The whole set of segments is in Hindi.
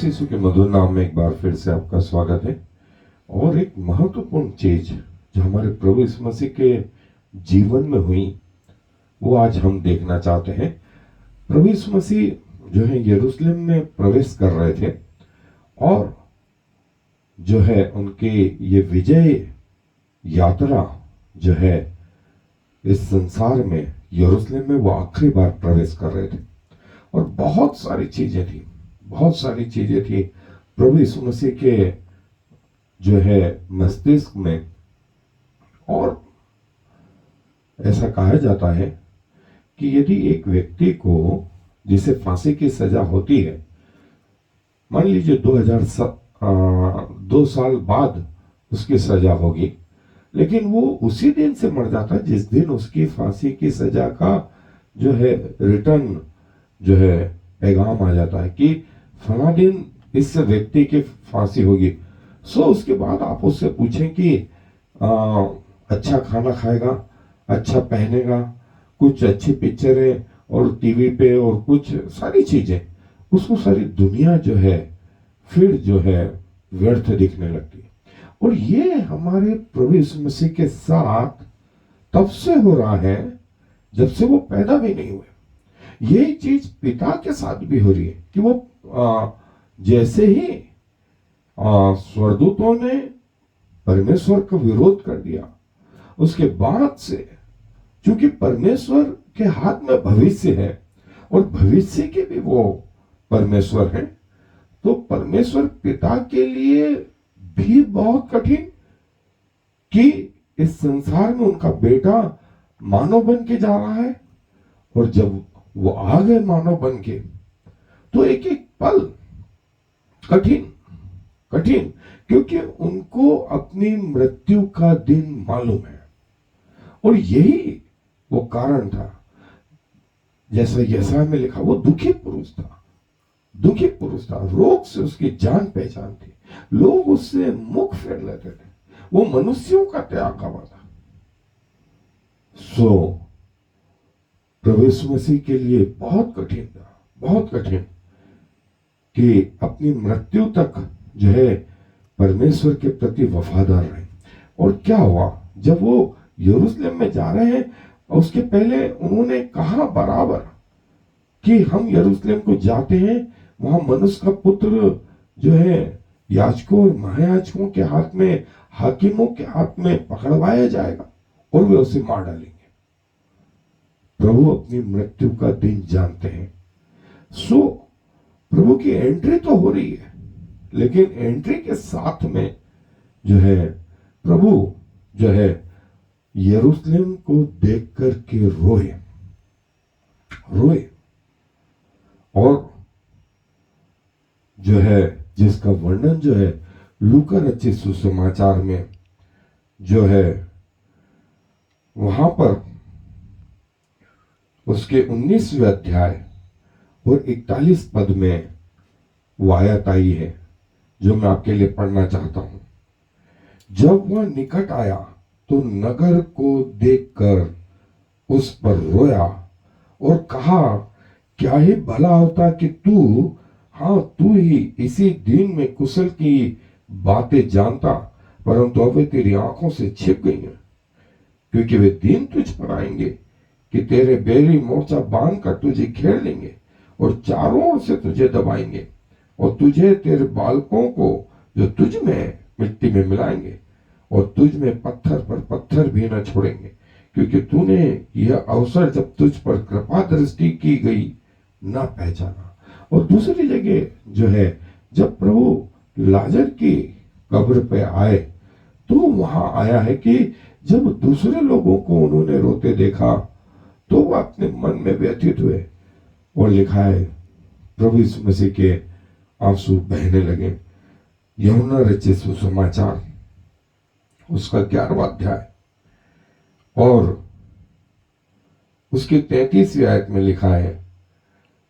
मसीह यीशु के मधुर नाम में एक बार फिर से आपका स्वागत है। और एक महत्वपूर्ण चीज जो हमारे प्रभु यीशु मसीह के जीवन में हुई वो आज हम देखना चाहते हैं। प्रभु यीशु मसीह जो है यरूशलेम में प्रवेश कर रहे थे और जो है उनके ये विजय यात्रा जो है इस संसार में यरूशलेम में वो आखिरी बार प्रवेश कर रहे थे और बहुत सारी चीजें थी प्रभु यीशु मसीह के जो है मस्तिष्क में। और ऐसा कहा जाता है कि यदि एक व्यक्ति को जिसे फांसी की सजा होती है, मान लीजिए 2 साल बाद उसकी सजा होगी, लेकिन वो उसी दिन से मर जाता है जिस दिन उसकी फांसी की सजा का जो है रिटर्न जो है पैगाम आ जाता है कि फला दिन इस व्यक्ति की फांसी होगी। सो उसके बाद आप उससे पूछें कि अच्छा खाना खाएगा, अच्छा पहनेगा, कुछ अच्छी पिक्चरें और टीवी पे और कुछ सारी चीजें, उसको सारी दुनिया जो है फिर जो है व्यर्थ दिखने लगती है। और ये हमारे प्रभु यीशु मसीह के साथ तब से हो रहा है जब से वो पैदा भी नहीं हुए। यही चीज पिता के साथ भी हो रही है कि वो जैसे ही स्वर्गदूतों ने परमेश्वर का विरोध कर दिया, उसके बाद से क्योंकि परमेश्वर के हाथ में भविष्य है और भविष्य के भी वो परमेश्वर है, तो परमेश्वर पिता के लिए भी बहुत कठिन कि इस संसार में उनका बेटा मानव बन के जा रहा है। और जब वो आ गए मानव बन के तो एक एक पल कठिन क्योंकि उनको अपनी मृत्यु का दिन मालूम है। और यही वो कारण था, जैसा यशायाह में लिखा, वो दुखी पुरुष था, रोग से उसकी जान पहचान थी, लोग उससे मुख फेर लेते थे, वो मनुष्यों का त्याग हुआ था। सो प्रभु यीशु मसीह के लिए बहुत कठिन कि अपनी मृत्यु तक जो है परमेश्वर के प्रति वफादार रहे। और क्या हुआ जब वो यरूशलेम में जा रहे हैं, उसके पहले उन्होंने कहा बराबर कि हम यरूशलेम को जाते हैं, वहां मनुष्य का पुत्र जो है याजकों और महायाजकों के हाथ में, हाकिमों के हाथ में पकड़वाया जाएगा और वे उसे मार डालेंगे। प्रभु अपनी मृत्यु का दिन जानते हैं। सो प्रभु की एंट्री तो हो रही है, लेकिन एंट्री के साथ में जो है प्रभु जो है यरूशलेम को देख कर के रोए। और जो है जिसका वर्णन जो है लूका रचित सुसमाचार में जो है वहां पर उसके 19वें अध्याय और 41 पद में वो आयत आई है जो मैं आपके लिए पढ़ना चाहता हूं। जब वह निकट आया तो नगर को देखकर उस पर रोया और कहा, क्या ही भला होता कि तू ही इसी दिन में कुशल की बातें जानता, परंतु अब वे तेरी आंखों से छिप गई हैं। क्योंकि वे दिन तुझ पर आएंगे कि तेरे बैरी मोर्चा बांध कर तुझे घेर लेंगे और चारों ओर से तुझे दबाएंगे और तुझे तेरे बालकों को जो तुझ में मिट्टी में मिलाएंगे और तुझ में पत्थर पर पत्थर भी न छोड़ेंगे, क्योंकि तूने यह अवसर जब तुझ पर कृपा दृष्टि की गई न पहचाना। और दूसरी जगह जो है जब प्रभु लाजर की कब्र पे आए तो वहां आया है कि जब दूसरे लोगों को उन्होंने रोते देखा तो वो अपने मन में व्यथित हुए। और लिखा है प्रभु यीशु मसीह के आंसू बहने लगे। यूहन्ना रचित सुसमाचार उसका 11वां अध्याय और उसके 33वीं आयत में लिखा है,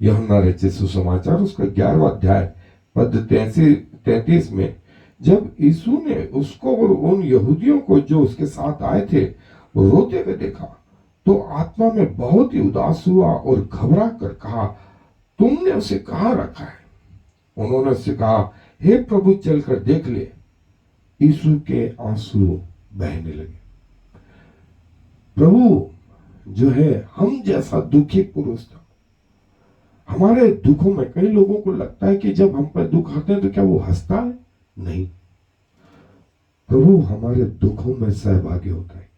यूहन्ना रचित सुसमाचार उसका 11वां अध्याय पद 33 में, जब यीशु ने उसको और उन यहूदियों को जो उसके साथ आए थे रोते हुए देखा तो आत्मा में बहुत ही उदास हुआ और घबरा कर कहा, तुमने उसे कहाँ रखा है? उन्होंने उससे कहा, हे प्रभु चलकर देख ले। यीशु के आंसू बहने लगे। प्रभु जो है हम जैसा दुखी पुरुष था। हमारे दुखों में कई लोगों को लगता है कि जब हम पर दुख आते हैं तो क्या वो हंसता है? नहीं, प्रभु हमारे दुखों में सहभागी होता है।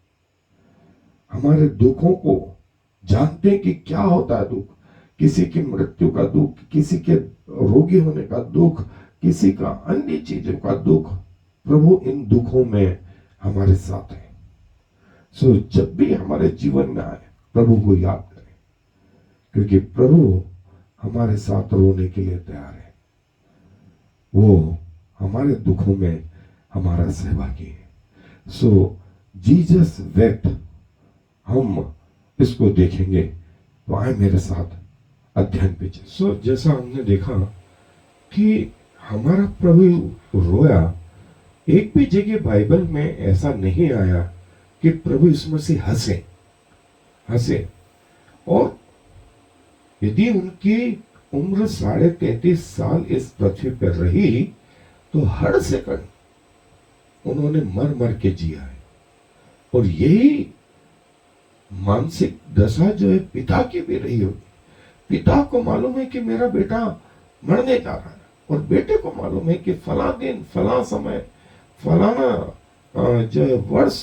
हमारे दुखों को जानते हैं कि क्या होता है दुख। किसी की मृत्यु का दुख, किसी के रोगी होने का दुख, किसी का अन्य चीजों का दुख। प्रभु इन दुखों में हमारे साथ है। सो जब भी हमारे जीवन में आए, प्रभु को याद करें, क्योंकि प्रभु हमारे साथ रोने के लिए तैयार है। वो हमारे दुखों में हमारा सहभागी है। सो जीसस वेप्ट, हम इसको देखेंगे। तो आए मेरे साथ अध्ययन पे। सो जैसा हमने देखा कि हमारा प्रभु रोया, एक भी जगह बाइबल में ऐसा नहीं आया कि प्रभु यीशु मसीह हंसे। और यदि उनकी उम्र 33.5 साल इस पृथ्वी पर रही तो हर सेकंड उन्होंने मर मर के जिया है। और यही मानसिक दशा जो है पिता की भी रही होगी। पिता को मालूम है कि मेरा बेटा मरने जा रहा है, और बेटे को मालूम है कि फला दिन, फला समय, फलाना जो है वर्ष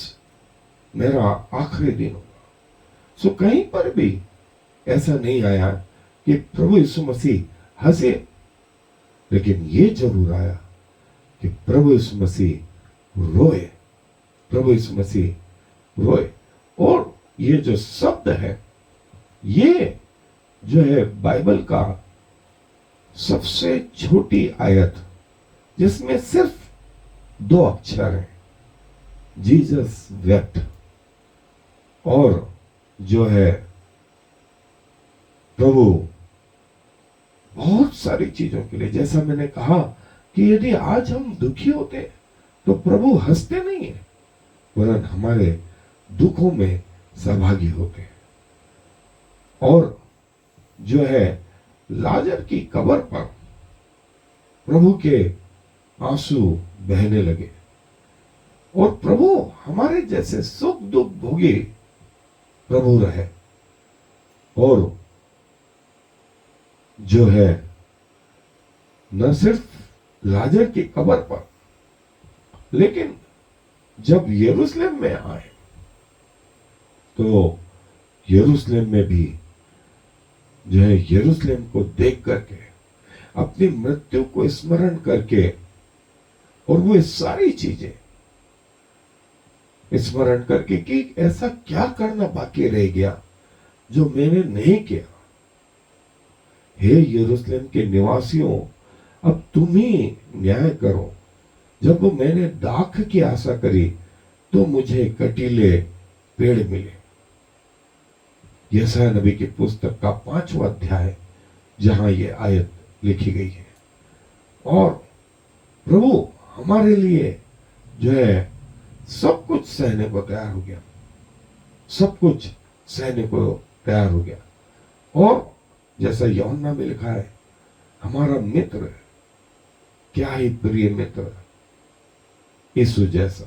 मेरा आखिरी दिन होगा। सो कहीं पर भी ऐसा नहीं आया कि प्रभु यीशु मसीह हंसे, लेकिन ये जरूर आया कि प्रभु यीशु मसीह रोए। प्रभु यीशु मसीह रोए। और ये जो शब्द है, ये जो है बाइबल का सबसे छोटी आयत, जिसमें सिर्फ 2 अक्षर हैं, जीसस वेप्ट। और जो है प्रभु बहुत सारी चीजों के लिए, जैसा मैंने कहा कि यदि आज हम दुखी होते तो प्रभु हंसते नहीं है, वरन हमारे दुखों में सहभागी होते हैं। और जो है लाजर की कब्र पर प्रभु के आंसू बहने लगे। और प्रभु हमारे जैसे सुख दुख भोगे प्रभु रहे। और जो है न सिर्फ लाजर की कब्र पर, लेकिन जब यरूशलेम में आए तो यरूशलेम में भी जो है यरूशलेम को देख करके, अपनी मृत्यु को स्मरण करके, और वो सारी चीजें स्मरण करके कि ऐसा क्या करना बाकी रह गया जो मैंने नहीं किया। हे यरूशलेम के निवासियों, अब तुम ही न्याय करो। जब मैंने दाख की आशा करी तो मुझे कटीले पेड़ मिले। यशायाह नबी की पुस्तक का 5वां अध्याय, जहां ये आयत लिखी गई है। और प्रभु हमारे लिए जो है सब कुछ सहने को तैयार हो गया। सब कुछ सहने को तैयार हो गया। और जैसा यूहन्ना में लिखा है, हमारा मित्र, क्या ही प्रिय मित्र यीशु जैसा,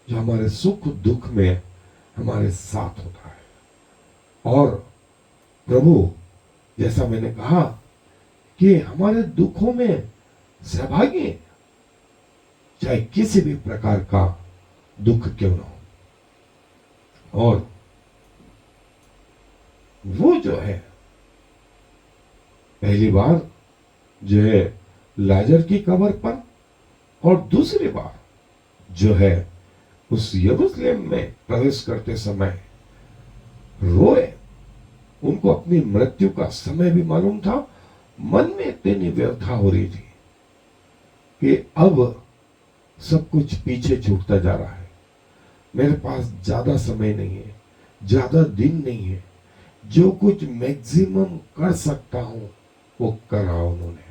जो हमारे सुख दुख में हमारे साथ होता है। और प्रभु, जैसा मैंने कहा कि हमारे दुखों में सहभागी है, चाहे किसी भी प्रकार का दुख क्यों ना हो। और वो जो है पहली बार जो है लाजर की कब्र पर, और दूसरी बार जो है उस यरूशलेम में प्रवेश करते समय रोए। उनको अपनी मृत्यु का समय भी मालूम था। मन में इतनी व्यथा हो रही थी कि अब सब कुछ पीछे छूटता जा रहा है। मेरे पास ज्यादा समय नहीं है, ज्यादा दिन नहीं है। जो कुछ मैक्सिमम कर सकता हूं वो कर रहा उन्होंने।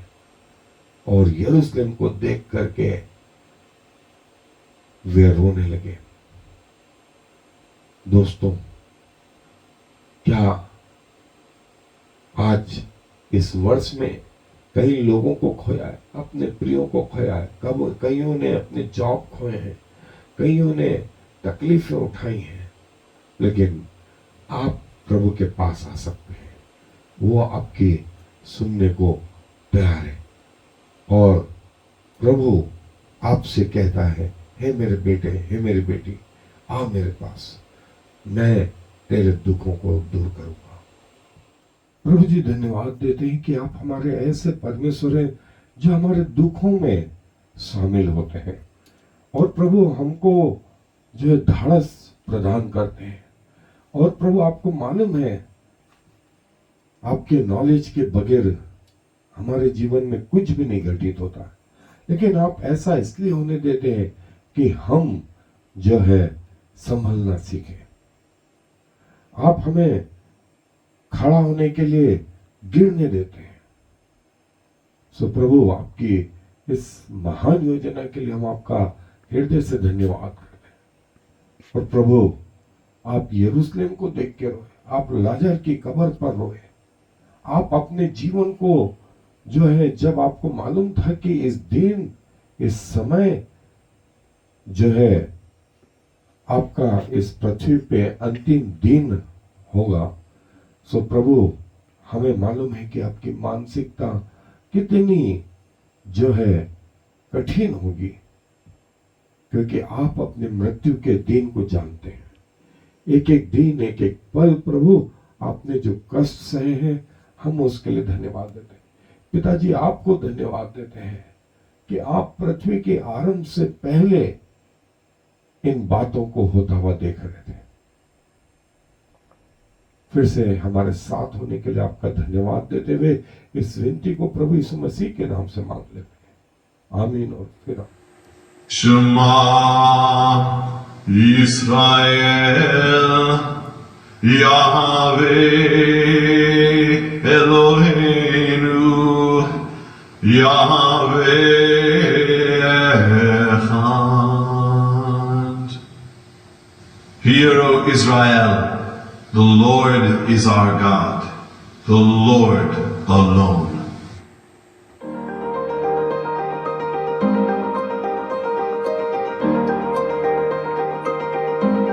और यरूशलेम को देख करके वे रोने लगे। दोस्तों, क्या आज इस वर्ष में कई लोगों को खोया है, अपने प्रियों को खोया है, कईयों ने अपने जॉब खोए हैं, कईयों ने तकलीफें उठाई हैं, लेकिन आप प्रभु के पास आ सकते हैं। वो आपकी सुनने को तैयार है और प्रभु आपसे कहता है, हे मेरे बेटे, हे मेरी बेटी, आ मेरे पास, मैं तेरे दुखों को दूर करूंगा। प्रभु जी धन्यवाद देते हैं कि आप हमारे ऐसे परमेश्वर हैं जो हमारे दुखों में शामिल होते हैं और प्रभु हमको जो है धाड़स प्रदान करते हैं। और प्रभु आपको मालूम है, आपके नॉलेज के बगैर हमारे जीवन में कुछ भी नहीं घटित होता, लेकिन आप ऐसा इसलिए होने देते हैं कि हम जो है संभलना सीखें। आप हमें खड़ा होने के लिए गिरने देते हैं। सो प्रभु आपकी इस महान योजना के लिए हम आपका हृदय से धन्यवाद करते हैं। और प्रभु आप यरूशलेम को देख के रोए, आप लाजर की कब्र पर रोए, आप अपने जीवन को जो है, जब आपको मालूम था कि इस दिन इस समय जो है आपका इस पृथ्वी पे अंतिम दिन होगा, सो प्रभु हमें मालूम है कि आपकी मानसिकता कितनी जो है कठिन होगी, क्योंकि आप अपने मृत्यु के दिन को जानते हैं। एक एक दिन, एक एक पल प्रभु आपने जो कष्ट सहे हैं, हम उसके लिए धन्यवाद देते हैं। पिताजी आपको धन्यवाद देते हैं कि आप पृथ्वी के आरंभ से पहले इन बातों को होता हुआ देख रहे थे। फिर से हमारे साथ होने के लिए आपका धन्यवाद देते हुए इस विनती को प्रभु यीशु मसीह के नाम से मांग लेते हैं, आमीन। और फिर शमा इस्राएल यावे एलोहेनु यावे echad. Hear, O Israel, the Lord is our God, the Lord alone.